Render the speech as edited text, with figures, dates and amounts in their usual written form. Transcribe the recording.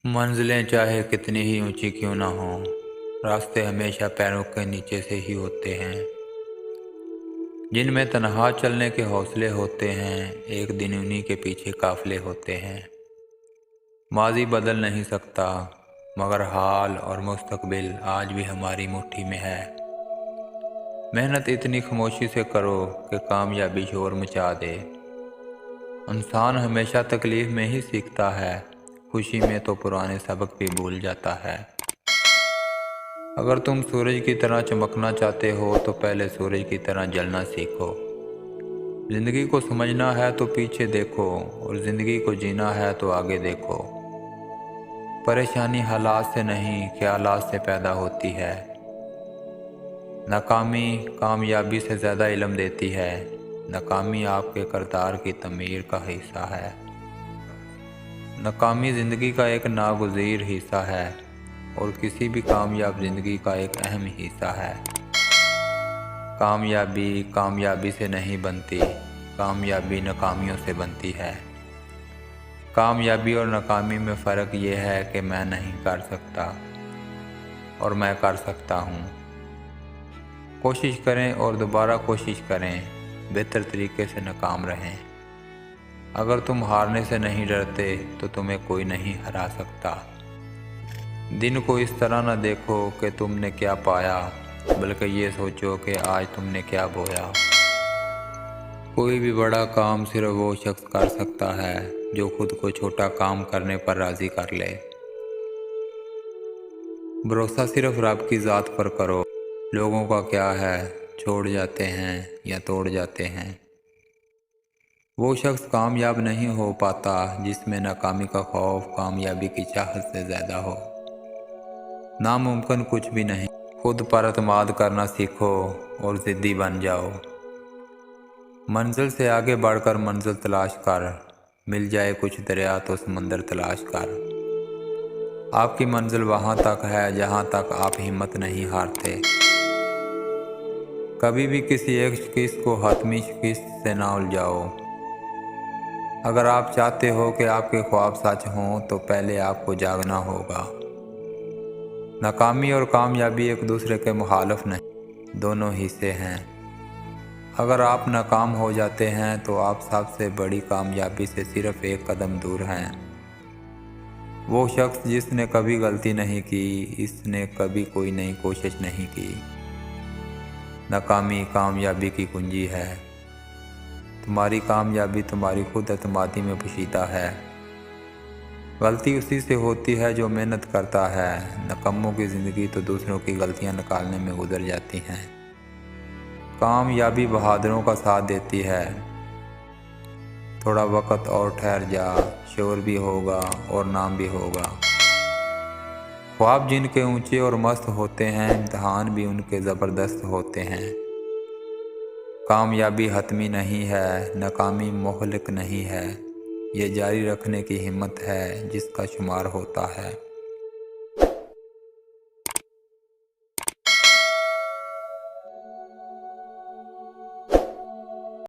मंजिलें चाहे कितनी ही ऊंची क्यों ना हों, रास्ते हमेशा पैरों के नीचे से ही होते हैं। जिनमें तन्हा चलने के हौसले होते हैं, एक दिन उन्हीं के पीछे काफिले होते हैं। माजी बदल नहीं सकता, मगर हाल और मुस्तकबिल आज भी हमारी मुट्ठी में है। मेहनत इतनी खामोशी से करो कि कामयाबी शोर मचा दे। इंसान हमेशा तकलीफ में ही सीखता है, खुशी में तो पुराने सबक भी भूल जाता है। अगर तुम सूरज की तरह चमकना चाहते हो तो पहले सूरज की तरह जलना सीखो। ज़िंदगी को समझना है तो पीछे देखो, और ज़िंदगी को जीना है तो आगे देखो। परेशानी हालात से नहीं, ख्यालात से पैदा होती है। नाकामी कामयाबी से ज़्यादा इल्म देती है। नाकामी आपके किरदार की तमीर का हिस्सा है। नाकामी ज़िंदगी का एक नागुज़ीर हिस्सा है, और किसी भी कामयाब ज़िंदगी का एक अहम हिस्सा है। कामयाबी कामयाबी से नहीं बनती, कामयाबी नाकामियों से बनती है। कामयाबी और नाकामी में फ़र्क ये है कि मैं नहीं कर सकता और मैं कर सकता हूँ। कोशिश करें और दोबारा कोशिश करें, बेहतर तरीके से नाकाम रहें। अगर तुम हारने से नहीं डरते तो तुम्हें कोई नहीं हरा सकता। दिन को इस तरह न देखो कि तुमने क्या पाया, बल्कि ये सोचो कि आज तुमने क्या बोया। कोई भी बड़ा काम सिर्फ वो शख्स कर सकता है जो खुद को छोटा काम करने पर राज़ी कर ले। भरोसा सिर्फ रब की ज़ात पर करो। लोगों का क्या है, छोड़ जाते हैं या तोड़ जाते हैं। वो शख्स कामयाब नहीं हो पाता जिसमें नाकामी का खौफ कामयाबी की चाहत से ज़्यादा हो। नामुमकिन कुछ भी नहीं। खुद पर एतमाद करना सीखो और ज़िद्दी बन जाओ। मंजिल से आगे बढ़कर मंजिल तलाश कर, मिल जाए कुछ दरिया तो समंदर तलाश कर। आपकी मंजिल वहाँ तक है जहाँ तक आप हिम्मत नहीं हारते। कभी भी किसी एक शिकस्त को हतमी शिकस्त से ना उलझाओ। अगर आप चाहते हो कि आपके ख्वाब सच हों तो पहले आपको जागना होगा। नाकामी और कामयाबी एक दूसरे के मुखालिफ नहीं, दोनों हिस्से हैं। अगर आप नाकाम हो जाते हैं तो आप सबसे बड़ी कामयाबी से सिर्फ एक कदम दूर हैं। वो शख्स जिसने कभी गलती नहीं की, इसने कभी कोई नई कोशिश नहीं की। नाकामी कामयाबी की कुंजी है। तुम्हारी कामयाबी तुम्हारी खुद एतमादी में पोशीदा है। गलती उसी से होती है जो मेहनत करता है। नाकामों की ज़िंदगी तो दूसरों की गलतियां निकालने में गुजर जाती हैं। कामयाबी बहादुरों का साथ देती है। थोड़ा वक्त और ठहर जा, शोर भी होगा और नाम भी होगा। ख्वाब जिनके ऊंचे और मस्त होते हैं, इम्तहान भी उनके ज़बरदस्त होते हैं। कामयाबी हतमी नहीं है, नाकामी मोहलिक नहीं है। ये जारी रखने की हिम्मत है जिसका शुमार होता है।